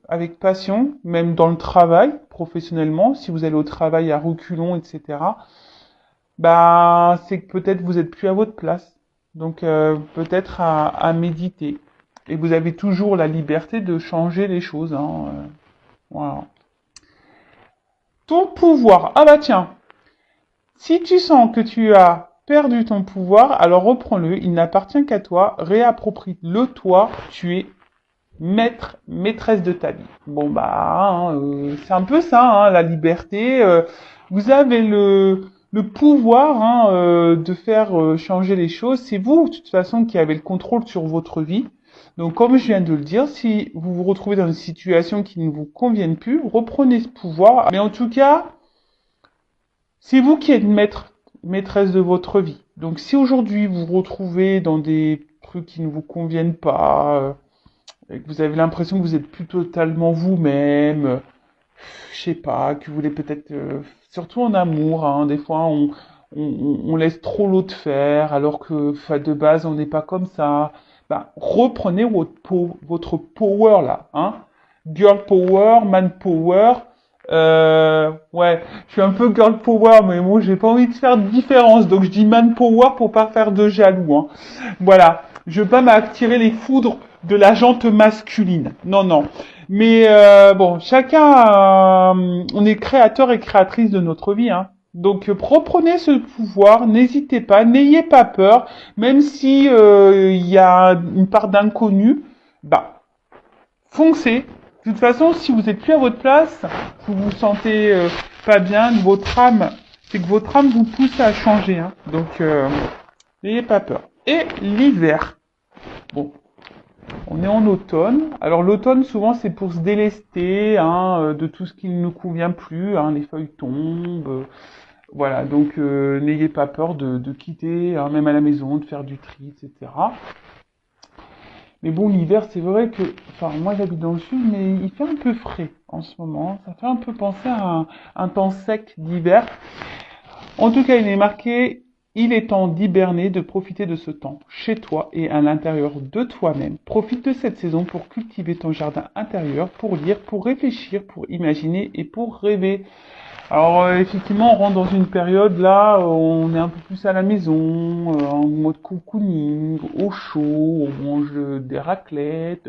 avec passion, même dans le travail, professionnellement, si vous allez au travail à reculons, etc., bah, c'est que peut-être vous êtes plus à votre place. Donc, peut-être à méditer. Et vous avez toujours la liberté de changer les choses, hein, voilà. Ton pouvoir. Ah bah tiens, si tu sens que tu as perdu ton pouvoir, alors reprends-le, il n'appartient qu'à toi, réapproprie-le toi, tu es maître, maîtresse de ta vie. Bon bah, hein, c'est un peu ça, hein, la liberté. Vous avez le pouvoir hein, de faire changer les choses. C'est vous, de toute façon, qui avez le contrôle sur votre vie. Donc, comme je viens de le dire, si vous vous retrouvez dans une situation qui ne vous convienne plus, reprenez ce pouvoir. Mais en tout cas, c'est vous qui êtes maître, maîtresse de votre vie. Donc, si aujourd'hui vous vous retrouvez dans des trucs qui ne vous conviennent pas, et que vous avez l'impression que vous êtes plus totalement vous-même, je sais pas, que vous voulez peut-être, surtout en amour, hein, des fois on laisse trop l'autre faire, alors que enfin, de base on n'est pas comme ça. Ben, reprenez votre power là, hein. Girl power, man power. Ouais, je suis un peu girl power, mais moi j'ai pas envie de faire de différence, donc je dis man power pour pas faire de jaloux, hein. Voilà, je veux pas m'attirer les foudres de la jante masculine. Non, non. Mais bon, chacun, on est créateur et créatrice de notre vie, hein. Donc reprenez ce pouvoir, n'hésitez pas, n'ayez pas peur, même si il y a une part d'inconnu, bah foncez. De toute façon, si vous êtes plus à votre place, vous vous sentez pas bien, votre âme, c'est que votre âme vous pousse à changer, hein. Donc n'ayez pas peur. Et l'hiver. Bon, on est en automne. Alors l'automne, souvent, c'est pour se délester hein, de tout ce qui ne nous convient plus. Hein, les feuilles tombent. Voilà, donc n'ayez pas peur de quitter, hein, même à la maison, de faire du tri, etc. Mais bon, l'hiver, c'est vrai que... Enfin, moi, j'habite dans le sud, mais il fait un peu frais en ce moment. Ça fait un peu penser à un temps sec d'hiver. En tout cas, il est marqué, il est temps d'hiberner, de profiter de ce temps chez toi et à l'intérieur de toi-même. Profite de cette saison pour cultiver ton jardin intérieur, pour lire, pour réfléchir, pour imaginer et pour rêver. Alors effectivement, on rentre dans une période là, où on est un peu plus à la maison, en mode cocooning, au chaud, on mange des raclettes,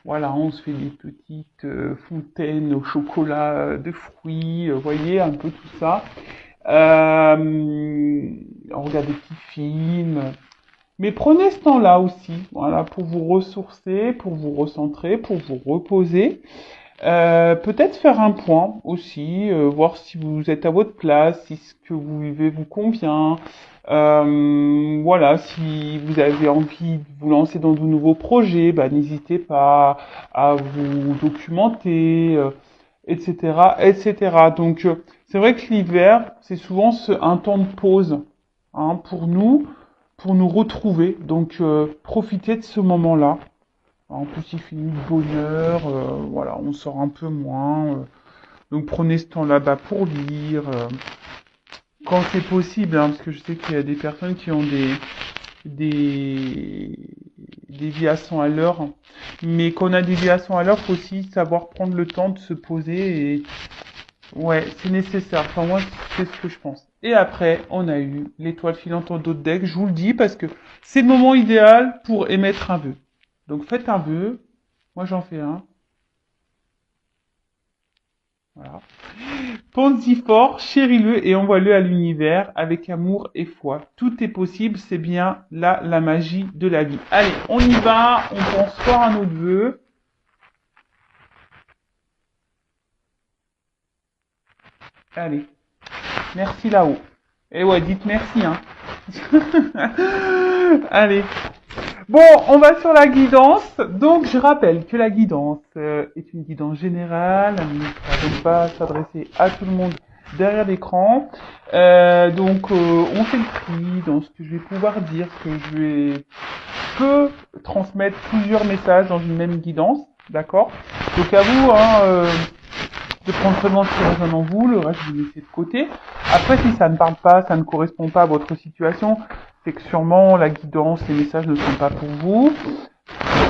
voilà, on se fait des petites fontaines au chocolat de fruits, vous voyez, un peu tout ça. On regarde des petits films. Mais prenez ce temps-là aussi, voilà, pour vous ressourcer, pour vous recentrer, pour vous reposer. Peut-être faire un point aussi, voir si vous êtes à votre place, si ce que vous vivez vous convient. Voilà, si vous avez envie de vous lancer dans de nouveaux projets, bah, n'hésitez pas à vous documenter, etc., etc. Donc, c'est vrai que l'hiver, c'est souvent un temps de pause hein, pour nous retrouver. Donc, profitez de ce moment-là. En plus, il fait nuit de bonne heure, voilà, on sort un peu moins. Donc, prenez ce temps là-bas pour lire, quand c'est possible, hein, parce que je sais qu'il y a des personnes qui ont des déviations à l'heure. Mais quand on a des déviations à l'heure, faut aussi savoir prendre le temps de se poser et ouais, c'est nécessaire. Enfin, moi, c'est ce que je pense. Et après, on a eu l'étoile filante en dos de deck. Je vous le dis parce que c'est le moment idéal pour émettre un vœu. Donc, faites un vœu. Moi, j'en fais un. Voilà. Pensez-y fort, chéris-le et envoie-le à l'univers avec amour et foi. Tout est possible, c'est bien là la magie de la vie. Allez, on y va. On pense fort à notre vœu. Allez, merci là-haut. Et ouais, dites merci, hein. Allez. Bon, on va sur la guidance. Donc, je rappelle que la guidance est une guidance générale. Elle ne va donc pas s'adresser à tout le monde derrière l'écran. On fait le tri dans ce que je vais pouvoir dire, que peux transmettre plusieurs messages dans une même guidance. D'accord? Donc, à vous, hein, de prendre seulement ce qui résonne en vous, le reste vous laissez de côté. Après, si ça ne parle pas, ça ne correspond pas à votre situation, c'est que sûrement la guidance, les messages ne sont pas pour vous.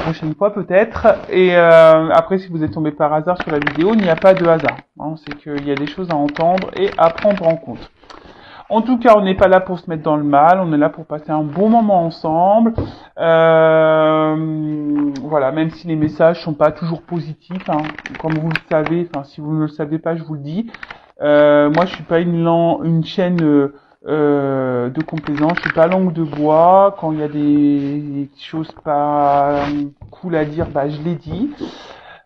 prochaine fois peut-être. Et après, si vous êtes tombé par hasard sur la vidéo, il n'y a pas de hasard. Hein, c'est qu'il y a des choses à entendre et à prendre en compte. En tout cas, on n'est pas là pour se mettre dans le mal, on est là pour passer un bon moment ensemble. Voilà, même si les messages sont pas toujours positifs, hein, comme vous le savez, enfin si vous ne le savez pas, je vous le dis. Moi, je suis pas une chaîne de complaisance, je suis pas langue de bois. Quand il y a des choses pas cool à dire, bah je les dis.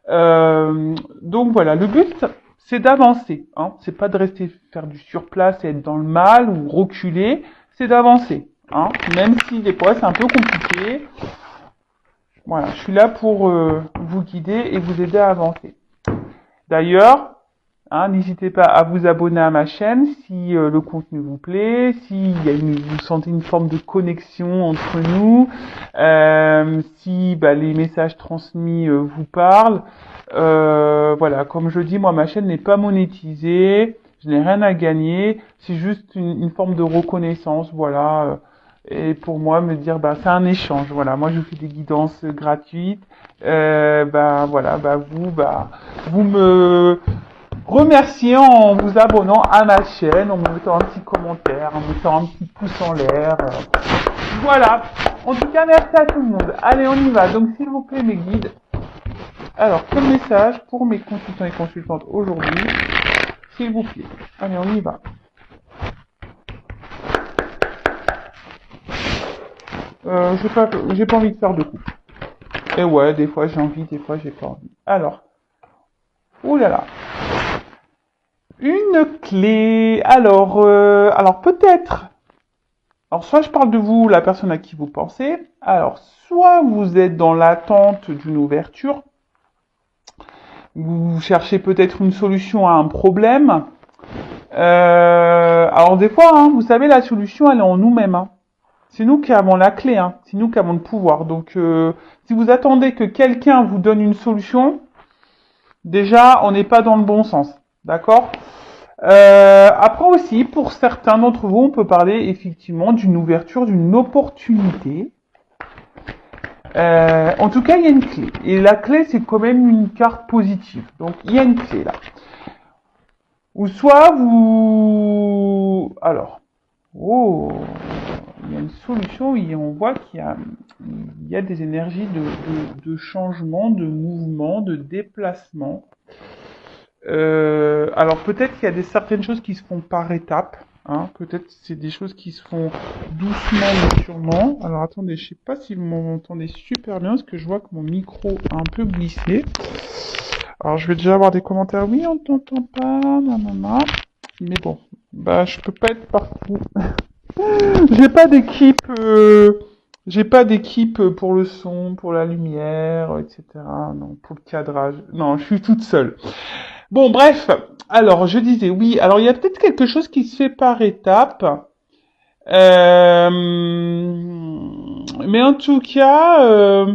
Donc voilà, le but c'est d'avancer, hein. C'est pas de rester faire du surplace et être dans le mal ou reculer, c'est d'avancer, hein. Même si des fois c'est un peu compliqué. Voilà, je suis là pour vous guider et vous aider à avancer. D'ailleurs, hein, n'hésitez pas à vous abonner à ma chaîne si le contenu vous plaît, si vous sentez une forme de connexion entre nous, si les messages transmis vous parlent. Voilà, comme je dis, moi ma chaîne n'est pas monétisée, je n'ai rien à gagner, c'est juste une forme de reconnaissance, voilà. Et pour moi, me dire, c'est un échange, voilà. Moi, je fais des guidances gratuites, voilà, vous me remerciez en vous abonnant à ma chaîne, en me mettant un petit commentaire, en me mettant un petit pouce en l'air. Voilà. En tout cas, merci à tout le monde. Allez, on y va. Donc, s'il vous plaît, mes guides. Alors, quel message pour mes consultants et consultantes aujourd'hui, s'il vous plaît. Allez, on y va. J'ai pas envie de faire de coups. Et ouais, des fois j'ai envie, des fois j'ai pas envie. Alors, oulala. Une clé. Alors peut-être. Alors soit je parle de vous, la personne à qui vous pensez. Alors soit vous êtes dans l'attente d'une ouverture. Vous cherchez peut-être une solution à un problème. Alors des fois, hein, vous savez, la solution elle est en nous-mêmes. Hein. C'est nous qui avons la clé. Hein. C'est nous qui avons le pouvoir. Donc si vous attendez que quelqu'un vous donne une solution, déjà on n'est pas dans le bon sens. D'accord ? Après aussi, pour certains d'entre vous, on peut parler effectivement d'une ouverture, d'une opportunité. En tout cas, il y a une clé. Et la clé, c'est quand même une carte positive. Donc, il y a une clé là. Ou soit vous... Alors, oh, il y a une solution et on voit qu'il y a des énergies de changement, de mouvement, de déplacement. Alors peut-être qu'il y a certaines choses qui se font par étapes, hein. Peut-être c'est des choses qui se font doucement mais sûrement. Alors attendez, je sais pas si vous m'entendez super bien parce que je vois que mon micro a un peu glissé. Alors je vais déjà avoir des commentaires. Oui, on t'entend pas, nanana. Mais bon, je peux pas être partout. J'ai pas d'équipe. J'ai pas d'équipe pour le son, pour la lumière, etc. Non, pour le cadrage. Non, je suis toute seule. Bon, bref. Alors, je disais, oui. Alors, il y a peut-être quelque chose qui se fait par étapes. Mais en tout cas,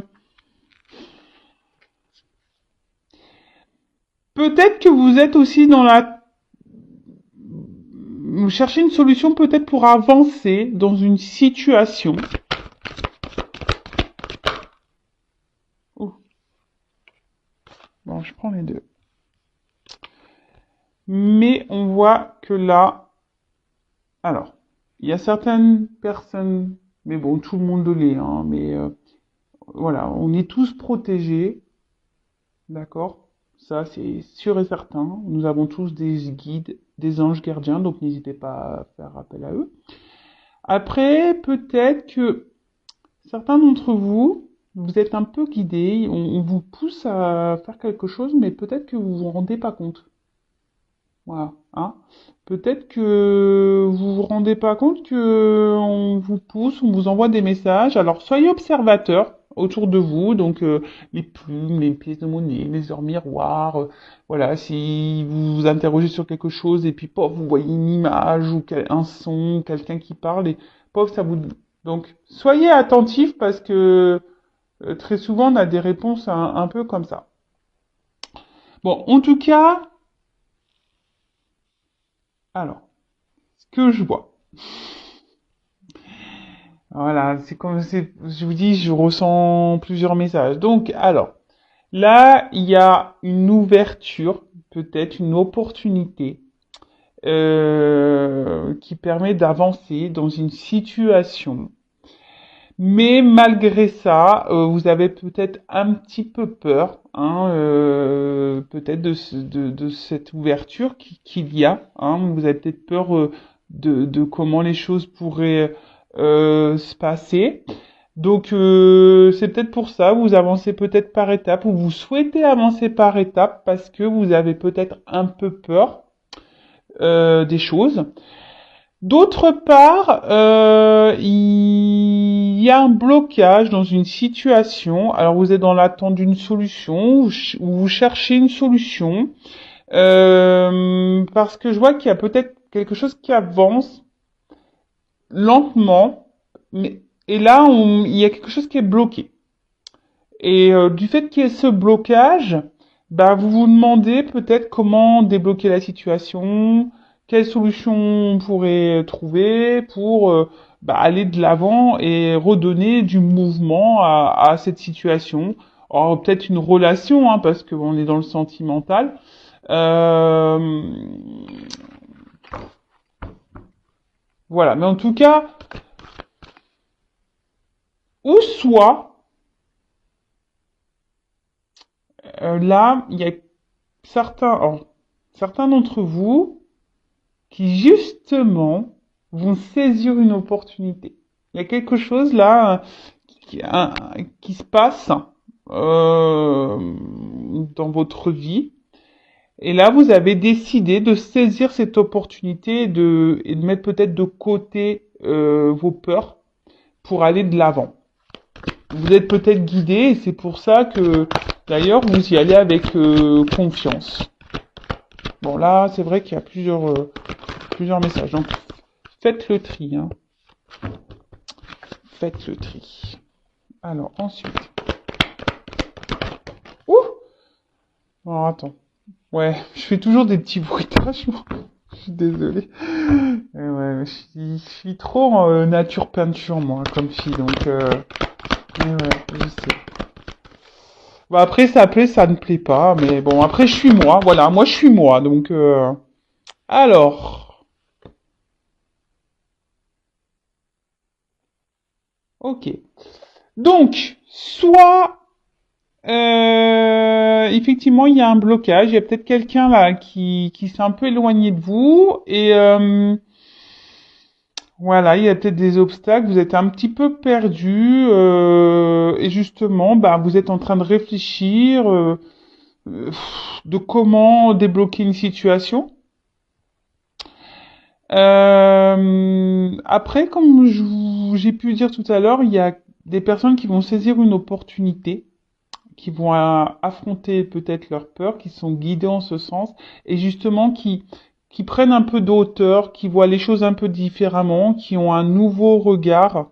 peut-être que vous êtes aussi dans vous cherchez une solution peut-être pour avancer dans une situation. Oh. Bon, je prends les deux. Mais on voit que là, alors, il y a certaines personnes, mais bon, tout le monde l'est, hein, mais voilà, on est tous protégés, d'accord? Ça, c'est sûr et certain. Nous avons tous des guides, des anges gardiens, donc n'hésitez pas à faire appel à eux. Après, peut-être que certains d'entre vous, vous êtes un peu guidés, on vous pousse à faire quelque chose, mais peut-être que vous vous rendez pas compte. Voilà, hein. Peut-être que vous vous rendez pas compte que on vous pousse, on vous envoie des messages. Alors soyez observateurs autour de vous, donc les plumes, les pièces de monnaie, les heures miroirs. Voilà, si vous vous interrogez sur quelque chose et puis pof, vous voyez une image ou un son, quelqu'un qui parle et pof, ça vous. Donc soyez attentifs parce que très souvent on a des réponses un peu comme ça. Bon, en tout cas. Alors, ce que je vois. Voilà, c'est comme je vous dis, je ressens plusieurs messages. Donc, alors, là, il y a une ouverture, peut-être une opportunité qui permet d'avancer dans une situation. Mais malgré ça, vous avez peut-être un petit peu peur, hein, peut-être de cette ouverture qu'il y a. Hein. Vous avez peut-être peur de comment les choses pourraient se passer. Donc c'est peut-être pour ça, vous avancez peut-être par étapes, ou vous souhaitez avancer par étapes parce que vous avez peut-être un peu peur des choses. D'autre part, il y a un blocage dans une situation. Alors vous êtes dans l'attente d'une solution, ou vous cherchez une solution, parce que je vois qu'il y a peut-être quelque chose qui avance lentement, mais et là il y a quelque chose qui est bloqué. Et du fait qu'il y ait ce blocage, bah, vous vous demandez peut-être comment débloquer la situation, quelle solution on pourrait trouver pour bah, aller de l'avant et redonner du mouvement à cette situation. Alors peut-être une relation, hein, parce qu'on est dans le sentimental. Euh, voilà, mais en tout cas, ou soit, là, il y a alors, certains d'entre vous qui justement vont saisir une opportunité. Il y a quelque chose là qui se passe dans votre vie. Et là, vous avez décidé de saisir cette opportunité et de mettre peut-être de côté vos peurs pour aller de l'avant. Vous êtes peut-être guidé et c'est pour ça que d'ailleurs vous y allez avec confiance. Bon là, c'est vrai qu'il y a plusieurs messages. Donc faites le tri. Hein. Faites le tri. Alors ensuite. Ouh. Alors attends. Ouais, je fais toujours des petits bruitages. Je suis désolé. Ouais, je suis trop nature peinture moi comme fille donc. Ouais, je sais. Bah après ça plaît, ça ne plaît pas, mais bon après je suis moi. Voilà, moi je suis moi donc. Alors. Ok. Donc soit effectivement, il y a un blocage. Il y a peut-être quelqu'un là qui s'est un peu éloigné de vous et voilà, il y a peut-être des obstacles. Vous êtes un petit peu perdu et justement, bah, vous êtes en train de réfléchir de comment débloquer une situation. Après, comme j'ai pu dire tout à l'heure, il y a des personnes qui vont saisir une opportunité qui vont affronter peut-être leurs peurs, qui sont guidés en ce sens, et justement qui prennent un peu de hauteur, qui voient les choses un peu différemment, qui ont un nouveau regard.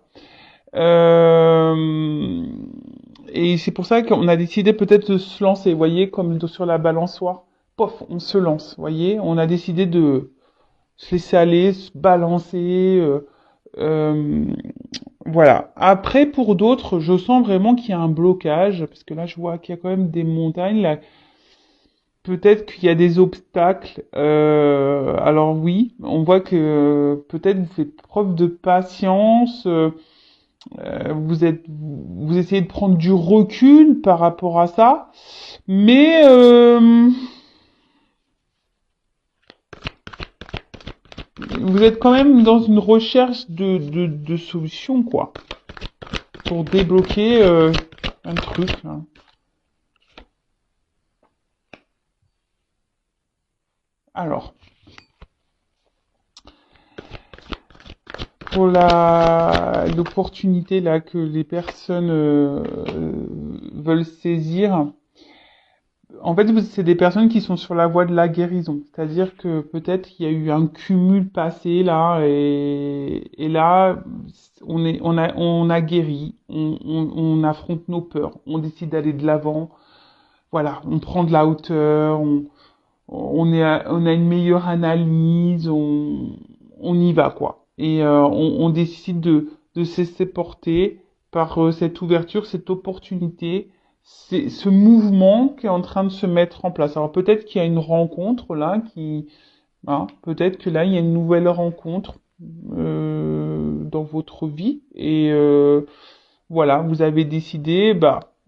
Euh, et c'est pour ça qu'on a décidé peut-être de se lancer, vous voyez, comme sur la balançoire. Pof, on se lance, vous voyez. On a décidé de se laisser aller, se balancer. Euh, voilà. Après, pour d'autres, je sens vraiment qu'il y a un blocage, parce que là, je vois qu'il y a quand même des montagnes. Là, peut-être qu'il y a des obstacles. Alors oui, on voit que peut-être vous faites preuve de patience. Vous essayez de prendre du recul par rapport à ça, mais vous êtes quand même dans une recherche de solutions, quoi, pour débloquer un truc. Là. Alors, pour l'opportunité là que les personnes veulent saisir, en fait, c'est des personnes qui sont sur la voie de la guérison. C'est-à-dire que peut-être il y a eu un cumul passé là, et là, on a guéri, on affronte nos peurs, on décide d'aller de l'avant. Voilà, on prend de la hauteur, on a une meilleure analyse, on y va quoi. Et on décide de se laisser porter par cette ouverture, cette opportunité, c'est ce mouvement qui est en train de se mettre en place. Alors peut-être qu'il y a une rencontre là qui, hein, peut-être que là il y a une nouvelle rencontre dans votre vie et voilà, vous avez décidé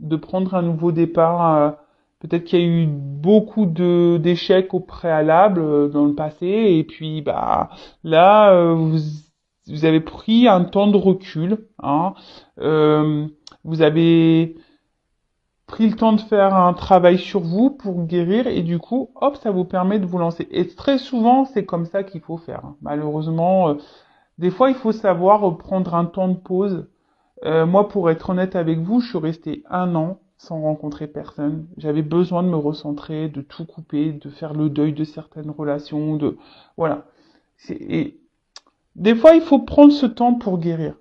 de prendre un nouveau départ. Peut-être qu'il y a eu beaucoup de d'échecs au préalable dans le passé et puis là vous avez pris un temps de recul, hein. Euh, vous avez pris le temps de faire un travail sur vous pour guérir et du coup, hop, ça vous permet de vous lancer. Et très souvent, c'est comme ça qu'il faut faire, hein. Malheureusement, des fois, il faut savoir prendre un temps de pause. Moi, pour être honnête avec vous, je suis resté 1 an sans rencontrer personne. J'avais besoin de me recentrer, de tout couper, de faire le deuil de certaines relations, de voilà. Et des fois, il faut prendre ce temps pour guérir.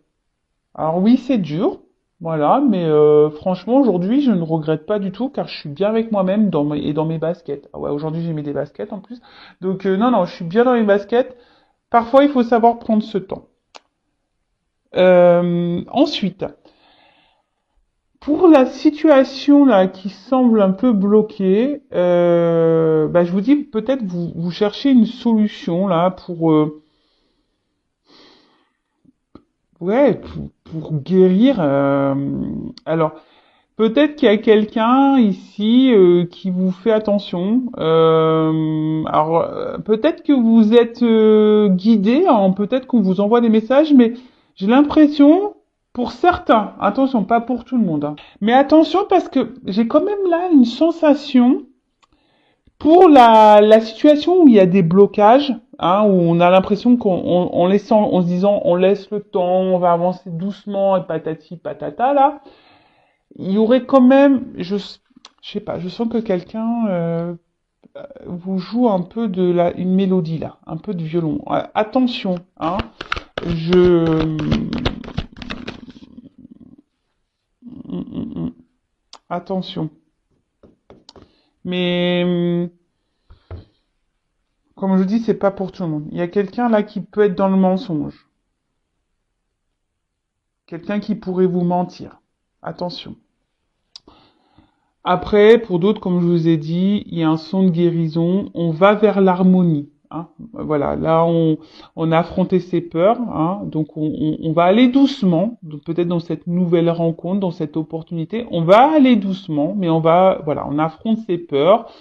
Alors oui, c'est dur, voilà, mais franchement, aujourd'hui, je ne regrette pas du tout car je suis bien avec moi-même et dans mes baskets. Ah ouais, aujourd'hui, j'ai mis des baskets en plus. Donc non, non, je suis bien dans mes baskets. Parfois, il faut savoir prendre ce temps. Ensuite, pour la situation là qui semble un peu bloquée, je vous dis peut-être vous cherchez une solution là pour guérir. Alors peut-être qu'il y a quelqu'un ici qui vous fait attention. Peut-être que vous êtes guidé, hein, peut-être qu'on vous envoie des messages, mais j'ai l'impression, pour certains, attention, pas pour tout le monde, hein, mais attention parce que j'ai quand même là une sensation pour la situation où il y a des blocages, hein, où on a l'impression en se disant on laisse le temps, on va avancer doucement et patati patata là il y aurait quand même, je sais pas, je sens que quelqu'un vous joue un peu une mélodie là, un peu de violon. Attention, hein, je, attention. Mais comme je dis, c'est pas pour tout le monde. Il y a quelqu'un là qui peut être dans le mensonge, quelqu'un qui pourrait vous mentir. Attention. Après, pour d'autres, comme je vous ai dit, il y a un son de guérison. On va vers l'harmonie, hein. Voilà, là, on a affronté ses peurs, hein. Donc, on va aller doucement, peut-être dans cette nouvelle rencontre, dans cette opportunité. On va aller doucement, mais voilà, on affronte ses peurs.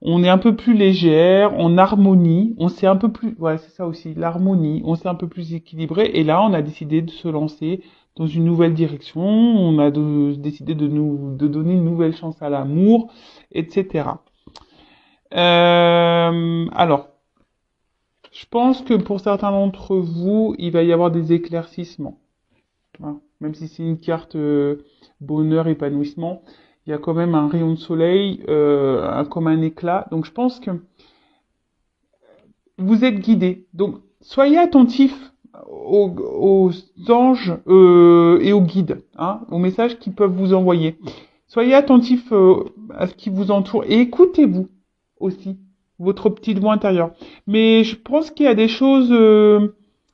On est un peu plus légère, on harmonie, on s'est un peu plus, voilà, c'est ça aussi, l'harmonie, on s'est un peu plus équilibré, et là, on a décidé de se lancer dans une nouvelle direction, on a décidé de donner une nouvelle chance à l'amour, etc. Alors, je pense que pour certains d'entre vous, il va y avoir des éclaircissements, hein. Même si c'est une carte bonheur, épanouissement, il y a quand même un rayon de soleil, comme un éclat. Donc je pense que vous êtes guidé. Donc soyez attentifs aux anges et aux guides, hein, aux messages qu'ils peuvent vous envoyer. Soyez attentifs à ce qui vous entoure et écoutez-vous aussi, votre petite voix intérieure. Mais je pense qu'il y a des choses,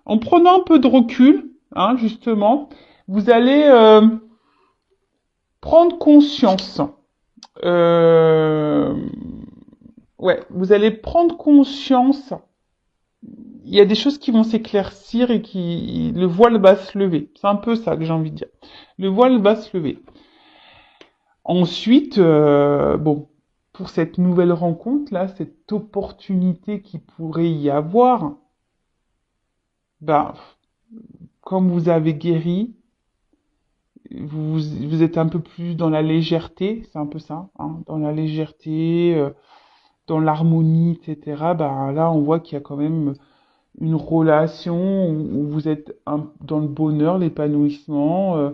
en prenant un peu de recul, hein, justement, vous allez prendre conscience. Euh, ouais, vous allez prendre conscience. Il y a des choses qui vont s'éclaircir et le voile va se lever. C'est un peu ça que j'ai envie de dire. Le voile va se lever. Ensuite, bon, pour cette nouvelle rencontre là, cette opportunité qui pourrait y avoir, bah, comme vous avez guéri, vous êtes un peu plus dans la légèreté, c'est un peu ça, hein, dans la légèreté, dans l'harmonie, etc. Bah là, on voit qu'il y a quand même une relation où vous êtes dans le bonheur, l'épanouissement.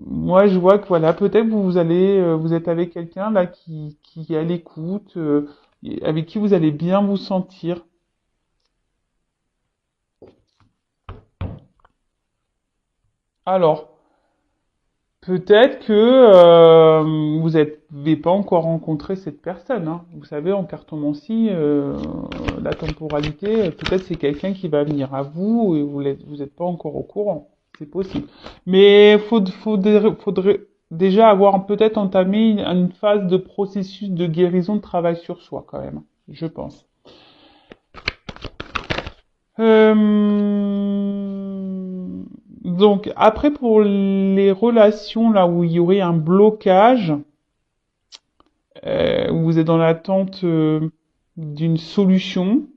Moi, je vois que voilà, peut-être vous êtes avec quelqu'un là qui est à l'écoute, avec qui vous allez bien vous sentir. Alors, peut-être que vous n'avez pas encore rencontré cette personne. Hein. Vous savez, en cartomancie, la temporalité, peut-être c'est quelqu'un qui va venir à vous et vous n'êtes pas encore au courant. C'est possible. Mais faudrait déjà avoir peut-être entamé une phase de processus de guérison, de travail sur soi quand même, je pense. Donc après pour les relations là où il y aurait un blocage, où vous êtes dans l'attente d'une solution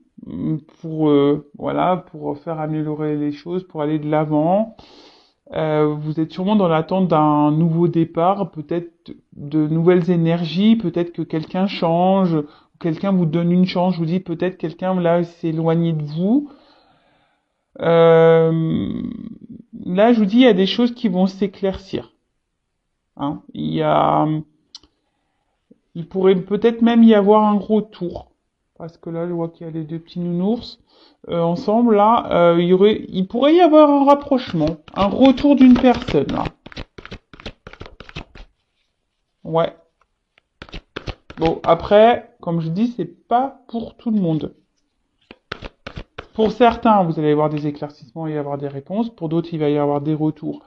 pour voilà pour faire améliorer les choses, pour aller de l'avant. Vous êtes sûrement dans l'attente d'un nouveau départ, peut-être de nouvelles énergies, peut-être que quelqu'un change, quelqu'un vous donne une chance, je vous dis peut-être quelqu'un là s'est éloigné de vous. Euh, Là, je vous dis, il y a des choses qui vont s'éclaircir. Hein. Il pourrait peut-être même y avoir un retour, parce que là, je vois qu'il y a les deux petits nounours ensemble. Là, il pourrait y avoir un rapprochement, un retour d'une personne. Là, ouais. Bon, après, comme je dis, c'est pas pour tout le monde. Pour certains, vous allez avoir des éclaircissements et y avoir des réponses. Pour d'autres, il va y avoir des retours,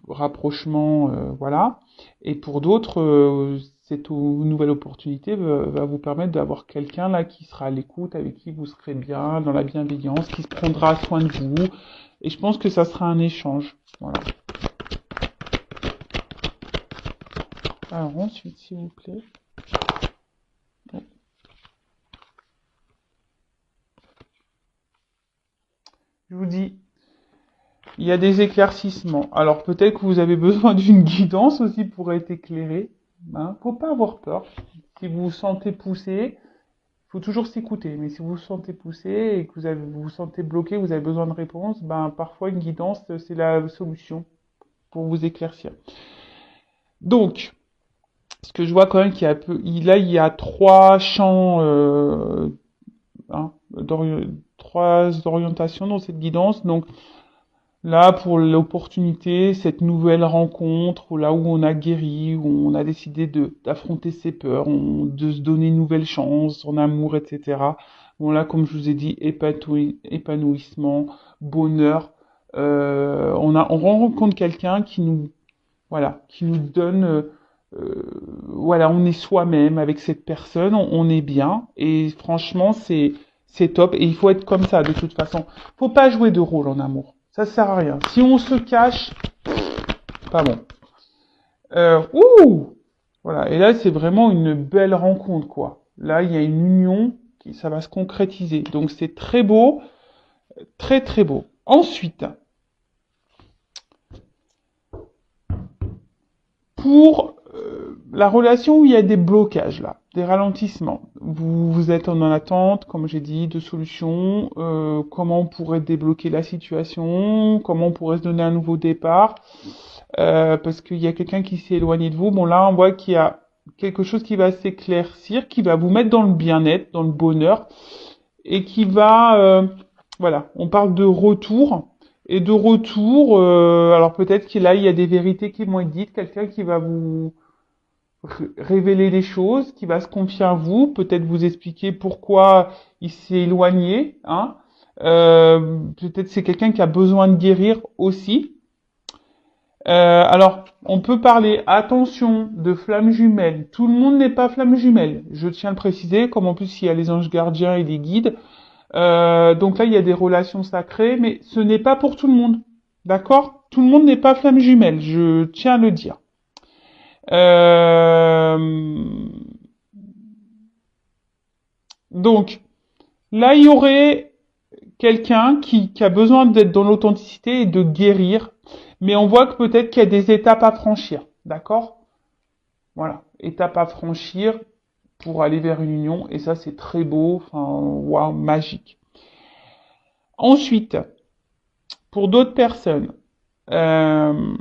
rapprochements, voilà. Et pour d'autres, cette nouvelle opportunité va vous permettre d'avoir quelqu'un là qui sera à l'écoute, avec qui vous serez bien, dans la bienveillance, qui se prendra soin de vous. Et je pense que ça sera un échange. Voilà. Alors ensuite, s'il vous plaît. Je vous dis, il y a des éclaircissements. Alors peut-être que vous avez besoin d'une guidance aussi pour être éclairé. Hein. Faut pas avoir peur. Si vous vous sentez poussé, faut toujours s'écouter. Mais si vous vous sentez poussé et que vous vous sentez bloqué, vous avez besoin de réponse, ben parfois une guidance c'est la solution pour vous éclaircir. Donc, ce que je vois quand même qu'il y a là il y a trois champs, hein, trois orientations dans cette guidance. Donc là, pour l'opportunité, cette nouvelle rencontre, là où on a guéri, où on a décidé d'affronter ses peurs, de se donner une nouvelle chance, en amour, etc. Bon là, comme je vous ai dit, épanouissement, bonheur. On rencontre quelqu'un qui nous donne, voilà, on est soi-même avec cette personne, on est bien. Et franchement, c'est top. Et il faut être comme ça de toute façon. Faut pas jouer de rôle en amour. Ça sert à rien. Si on se cache, pas bon. Ouh, voilà. Et là, c'est vraiment une belle rencontre, quoi. Là, il y a une union ça va se concrétiser. Donc, c'est très beau, très très beau. Ensuite, pour la relation où il y a des blocages là, des ralentissements. Vous êtes en attente, comme j'ai dit, de solutions. Comment on pourrait débloquer la situation, comment on pourrait se donner un nouveau départ. Parce qu'il y a quelqu'un qui s'est éloigné de vous. Bon là, on voit qu'il y a quelque chose qui va s'éclaircir, qui va vous mettre dans le bien-être, dans le bonheur, et qui va, voilà, on parle de retour. Et de retour, alors peut-être qu'il là, il y a des vérités qui vont être dites, quelqu'un qui va vous révéler des choses, qui va se confier à vous, peut-être vous expliquer pourquoi il s'est éloigné, hein. Peut-être c'est quelqu'un qui a besoin de guérir aussi. Alors, on peut parler, attention, de flammes jumelles. Tout le monde n'est pas flamme jumelle. Je tiens à le préciser, comme en plus il y a les anges gardiens et les guides. Donc là, il y a des relations sacrées, mais ce n'est pas pour tout le monde. D'accord? Tout le monde n'est pas flamme jumelle, je tiens à le dire. Donc, là, il y aurait quelqu'un qui a besoin d'être dans l'authenticité et de guérir, mais on voit que peut-être qu'il y a des étapes à franchir. D'accord? Voilà, étapes à franchir pour aller vers une union, et ça, c'est très beau, enfin, waouh, magique. Ensuite, pour d'autres personnes, euh,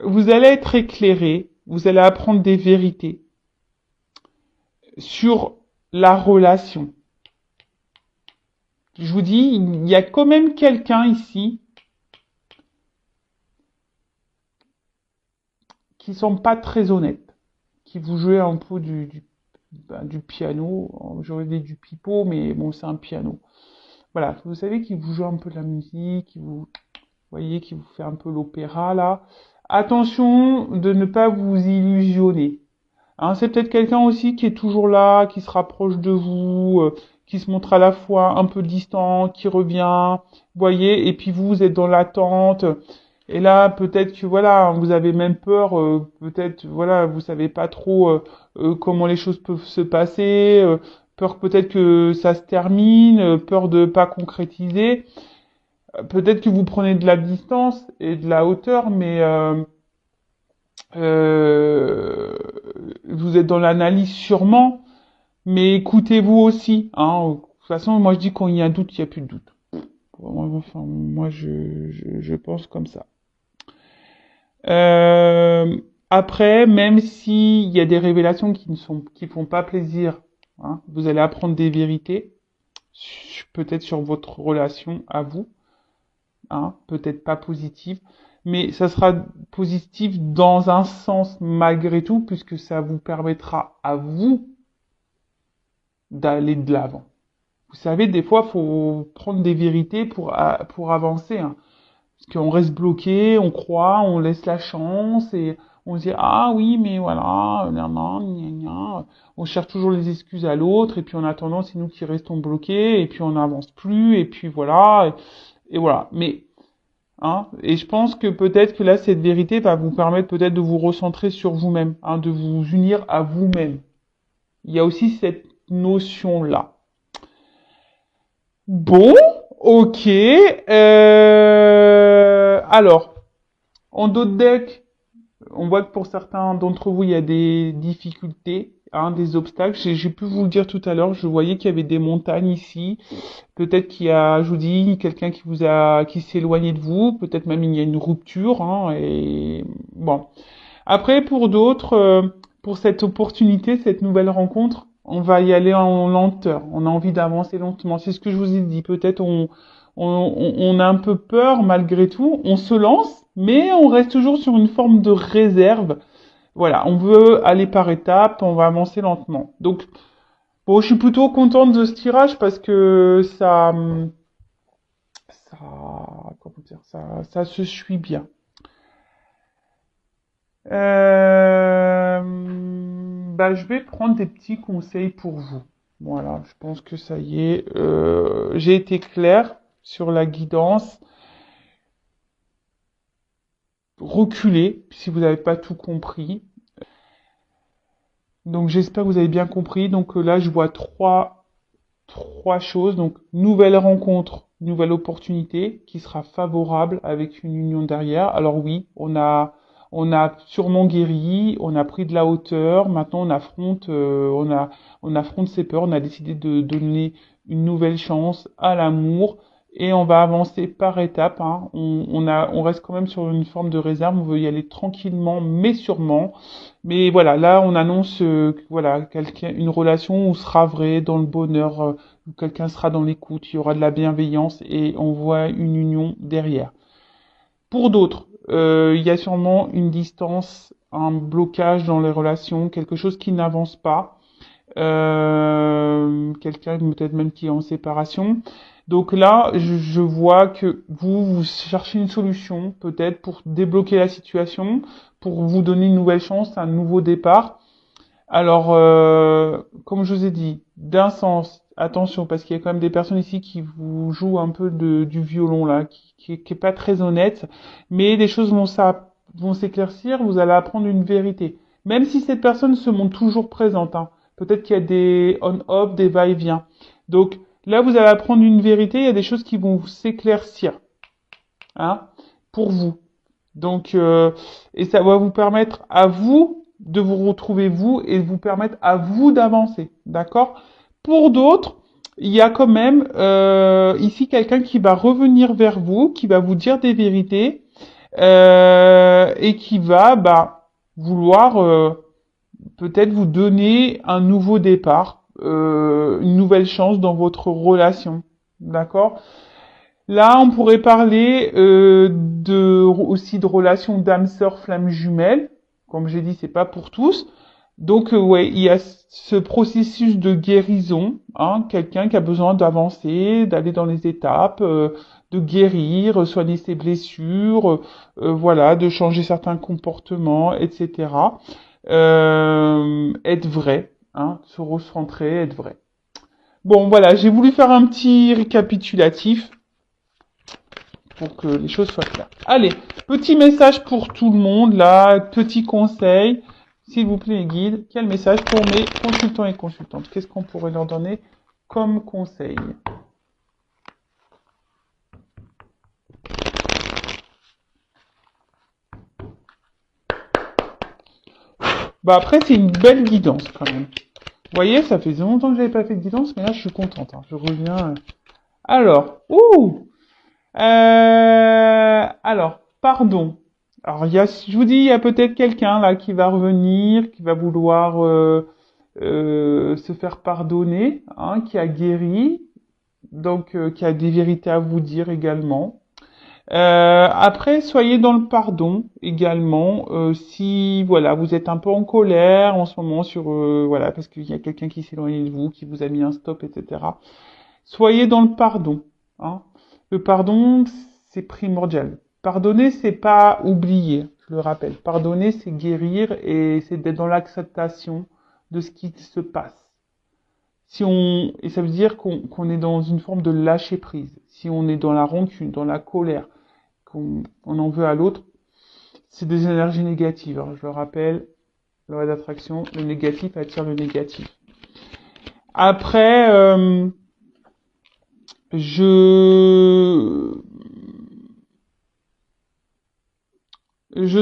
vous allez être éclairé, vous allez apprendre des vérités sur la relation. Je vous dis, il y a quand même quelqu'un ici qui sont pas très honnêtes, qui vous jouez un peu du piano, j'aurais dit du pipeau, mais bon, c'est un piano. Voilà, vous savez, qui vous joue un peu de la musique, qui vous voyez, qui vous fait un peu l'opéra, là. Attention de ne pas vous illusionner. Hein, c'est peut-être quelqu'un aussi qui est toujours là, qui se rapproche de vous, qui se montre à la fois un peu distant, qui revient, voyez, et puis vous êtes dans l'attente. Et là, peut-être que voilà, vous avez même peur, peut-être voilà, vous savez pas trop comment les choses peuvent se passer, peur peut-être que ça se termine, peur de pas concrétiser. Peut-être que vous prenez de la distance et de la hauteur, mais euh, vous êtes dans l'analyse sûrement, mais écoutez-vous aussi. Hein. De toute façon, moi je dis quand il y a un doute, il n'y a plus de doute. Enfin, moi je pense comme ça. Après, même s'il y a des révélations qui font pas plaisir, hein, vous allez apprendre des vérités, peut-être sur votre relation à vous, hein, peut-être pas positive, mais ça sera positif dans un sens malgré tout, puisque ça vous permettra à vous d'aller de l'avant. Vous savez, des fois, faut prendre des vérités pour avancer, hein. Parce qu'on reste bloqué, on croit, on laisse la chance et on se dit ah oui mais voilà, nan, nan, gna, gna. On cherche toujours les excuses à l'autre et puis en attendant c'est nous qui restons bloqués et puis on n'avance plus et puis voilà et voilà. Mais hein, et je pense que peut-être que là cette vérité va vous permettre peut-être de vous recentrer sur vous-même, hein, de vous unir à vous-même. Il y a aussi cette notion là. Bon, ok. Alors, en d'autres decks, on voit que pour certains d'entre vous, il y a des difficultés, hein, des obstacles. J'ai pu vous le dire tout à l'heure, je voyais qu'il y avait des montagnes ici. Peut-être qu'il y a, je vous dis, quelqu'un qui s'est éloigné de vous. Peut-être même il y a une rupture, hein, et bon. Après, pour d'autres, pour cette opportunité, cette nouvelle rencontre, on va y aller en lenteur. On a envie d'avancer lentement. C'est ce que je vous ai dit. Peut-être on a un peu peur malgré tout. On se lance, mais on reste toujours sur une forme de réserve. Voilà, on veut aller par étapes, on va avancer lentement. Donc, bon, je suis plutôt contente de ce tirage parce que ça, comment dire, ça se suit bien. Bah, je vais prendre des petits conseils pour vous. Voilà, je pense que ça y est. J'ai été clair sur la guidance. Reculez si vous n'avez pas tout compris. Donc j'espère que vous avez bien compris. Donc là, je vois trois choses. Donc nouvelle rencontre, nouvelle opportunité qui sera favorable avec une union derrière. Alors oui, on a sûrement guéri, on a pris de la hauteur. Maintenant, on affronte ses peurs. On a décidé de donner une nouvelle chance à l'amour et on va avancer par étapes. Hein. On reste quand même sur une forme de réserve. On veut y aller tranquillement, mais sûrement. Mais voilà, là, on annonce voilà, une relation où sera vrai dans le bonheur, où quelqu'un sera dans l'écoute, il y aura de la bienveillance et on voit une union derrière. Pour d'autres, il y a sûrement une distance, un blocage dans les relations, quelque chose qui n'avance pas. Quelqu'un peut-être même qui est en séparation. Donc là, je vois que vous cherchez une solution, peut-être pour débloquer la situation, pour vous donner une nouvelle chance, un nouveau départ. Alors, comme je vous ai dit, d'un sens, attention, parce qu'il y a quand même des personnes ici qui vous jouent un peu du violon là, qui est pas très honnête, mais des choses vont s'éclaircir, vous allez apprendre une vérité. Même si cette personne se montre toujours présente, hein. Peut-être qu'il y a des on-off, des va-et-vient. Donc là, vous allez apprendre une vérité, il y a des choses qui vont s'éclaircir, hein, pour vous. Donc, et ça va vous permettre à vous de vous retrouver vous et vous permettre à vous d'avancer, d'accord? Pour d'autres, il y a quand même ici quelqu'un qui va revenir vers vous, qui va vous dire des vérités et qui va vouloir peut-être vous donner un nouveau départ, une nouvelle chance dans votre relation, d'accord? Là, on pourrait parler aussi de relations d'âme sœur flamme jumelle. comme j'ai dit, c'est pas pour tous. Donc, ouais, il y a ce processus de guérison, hein, quelqu'un qui a besoin d'avancer, d'aller dans les étapes, de guérir, soigner ses blessures, voilà, de changer certains comportements, etc. Être vrai, hein, se recentrer, être vrai. Bon, voilà, j'ai voulu faire un petit récapitulatif pour que les choses soient claires. Allez, petit message pour tout le monde, là, petit conseil. S'il vous plaît, les guides, quel message pour mes consultants et consultantes? Qu'est-ce qu'on pourrait leur donner comme conseil? Bah après, c'est une belle guidance quand même. Vous voyez, ça fait longtemps que j'avais pas fait de guidance, mais là, je suis contente. Hein. Je reviens. Alors, alors, pardon. Alors, je vous dis, il y a peut-être quelqu'un là qui va revenir, qui va vouloir se faire pardonner, hein, qui a guéri, donc qui a des vérités à vous dire également. Après, soyez dans le pardon également. Si voilà, vous êtes un peu en colère en ce moment sur voilà parce qu'il y a quelqu'un qui s'est éloigné de vous, qui vous a mis un stop, etc. Soyez dans le pardon. Hein. Le pardon, c'est primordial. Pardonner, c'est pas oublier. Je le rappelle. Pardonner, c'est guérir et c'est d'être dans l'acceptation de ce qui se passe. Et ça veut dire qu'on est dans une forme de lâcher prise. Si on est dans la rancune, dans la colère, qu'on en veut à l'autre, c'est des énergies négatives. Hein. Je le rappelle, loi d'attraction, le négatif attire le négatif. Après, je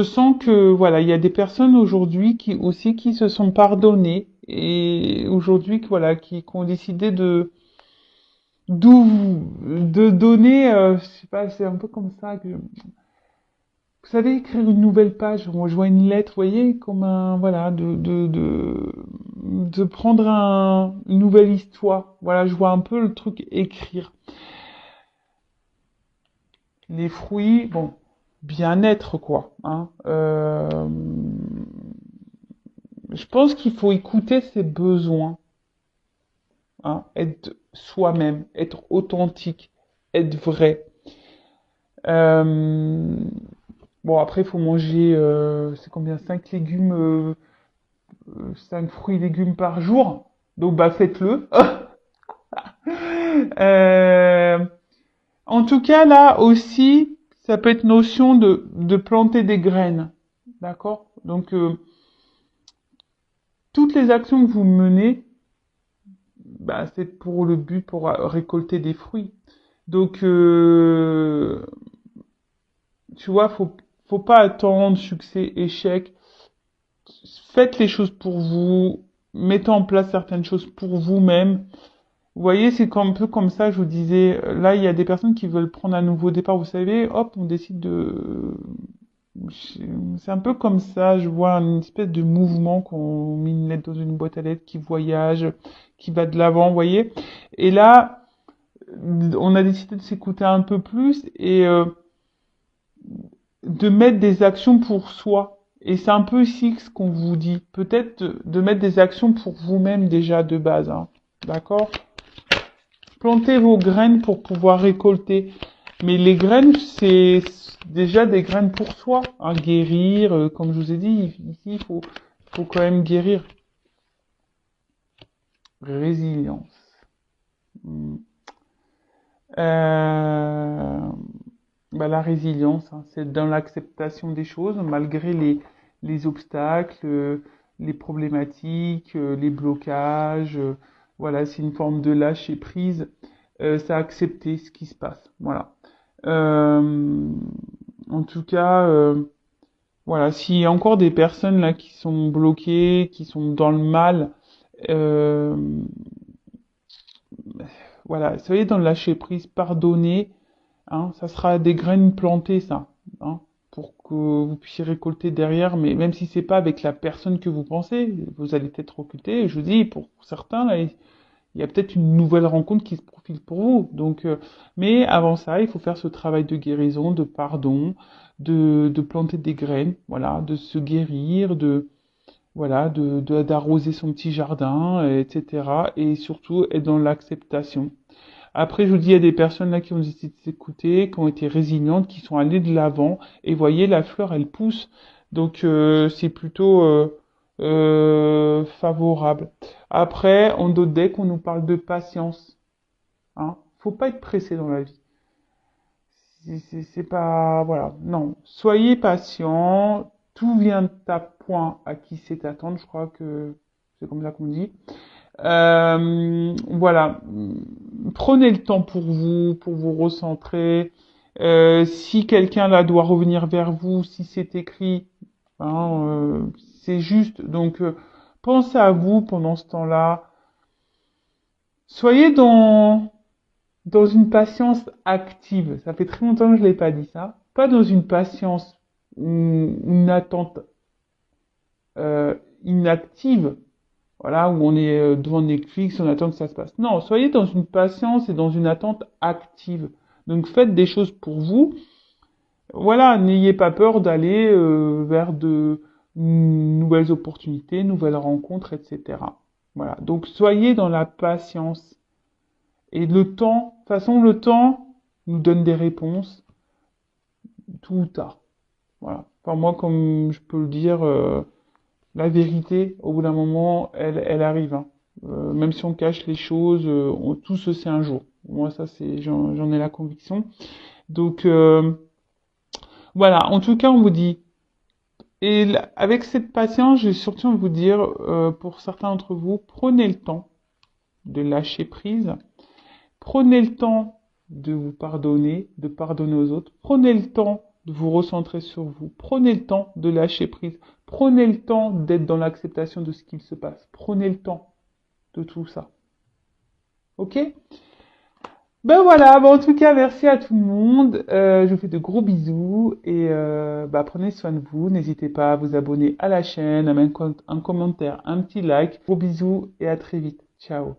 sens que voilà, il y a des personnes aujourd'hui qui se sont pardonnées et aujourd'hui voilà qui ont décidé de donner, je sais pas, c'est un peu comme ça que vous savez, écrire une nouvelle page, moi je vois une lettre, vous voyez, comme un, voilà, de prendre une nouvelle histoire. Voilà, je vois un peu le truc écrire. Les fruits, bon, bien-être, quoi. Hein. Je pense qu'il faut écouter ses besoins, hein, être soi-même, être authentique, être vrai. Euh, bon, après, il faut manger, c'est combien? 5 légumes, 5 fruits et légumes par jour. Donc, bah, faites-le. Euh, en tout cas, là aussi, ça peut être notion de planter des graines. D'accord? Donc, toutes les actions que vous menez, bah, c'est pour le but, pour récolter des fruits. Donc, tu vois, faut pas attendre succès, échec. Faites les choses pour vous, mettez en place certaines choses pour vous-même. Vous voyez, c'est un peu comme ça, je vous disais, là, il y a des personnes qui veulent prendre un nouveau départ, vous savez, hop, on décide de... C'est un peu comme ça, je vois une espèce de mouvement qu'on met une lettre dans une boîte à lettres, qui voyage, qui va de l'avant, vous voyez. Et là, on a décidé de s'écouter un peu plus et de mettre des actions pour soi. Et c'est un peu ici ce qu'on vous dit. Peut-être de mettre des actions pour vous-même déjà de base. Hein. D'accord? Plantez vos graines pour pouvoir récolter. Mais les graines, c'est déjà des graines pour soi. Hein, guérir, comme je vous ai dit, ici, faut quand même guérir. Résilience. Hmm. Euh, bah, la résilience, hein, c'est dans l'acceptation des choses, malgré les obstacles, les problématiques, les blocages. Voilà, c'est une forme de lâcher prise. C'est accepter ce qui se passe. Voilà. Euh, en tout cas, voilà, s'il y a encore des personnes là qui sont bloquées, qui sont dans le mal, euh, voilà, soyez dans le lâcher prise, pardonnez, hein, ça sera des graines plantées, ça, hein, pour que vous puissiez récolter derrière, mais même si c'est pas avec la personne que vous pensez, vous allez être recruté. Je vous dis, pour certains, là, il y a peut-être une nouvelle rencontre qui se profile pour vous. Donc, mais avant ça, il faut faire ce travail de guérison, de pardon, de planter des graines, voilà, de se guérir, voilà, d'arroser son petit jardin, etc. Et surtout être dans l'acceptation. Après, je vous dis, il y a des personnes là qui ont décidé de s'écouter, qui ont été résilientes, qui sont allées de l'avant. Et voyez, la fleur, elle pousse. Donc, c'est plutôt favorable. Après, en d'autres decks, on nous parle de patience. Hein. Faut pas être pressé dans la vie. C'est pas... Voilà. Non. Soyez patient. Tout vient à point à qui sait attendre. Je crois que c'est comme ça qu'on dit. Voilà. Prenez le temps pour vous recentrer. Si quelqu'un là doit revenir vers vous, si c'est écrit, hein, c'est juste. Donc, pensez à vous pendant ce temps-là. Soyez dans une patience active. Ça fait très longtemps que je l'ai pas dit ça. Pas dans une patience ou une attente inactive. Voilà, où on est devant Netflix, on attend que ça se passe. Non, soyez dans une patience et dans une attente active. Donc faites des choses pour vous. Voilà, n'ayez pas peur d'aller vers de nouvelles opportunités, nouvelles rencontres, etc. Voilà, donc soyez dans la patience. Et le temps, de toute façon, le temps nous donne des réponses, tout ou tard. Voilà. Enfin, moi, comme je peux le dire, la vérité, au bout d'un moment, elle arrive. Hein. Même si on cache les choses, tout se sait un jour. Moi, ça, j'en ai la conviction. Donc, voilà. En tout cas, on vous dit, et avec cette patience, je vais surtout vous dire, pour certains d'entre vous, prenez le temps de lâcher prise. Prenez le temps de vous pardonner, de pardonner aux autres. Prenez le temps de vous recentrer sur vous. Prenez le temps de lâcher prise. Prenez le temps d'être dans l'acceptation de ce qu'il se passe. Prenez le temps de tout ça. Ok? Ben voilà, en tout cas, merci à tout le monde. Je vous fais de gros bisous et prenez soin de vous. N'hésitez pas à vous abonner à la chaîne, à mettre un commentaire, un petit like. Gros bisous et à très vite. Ciao.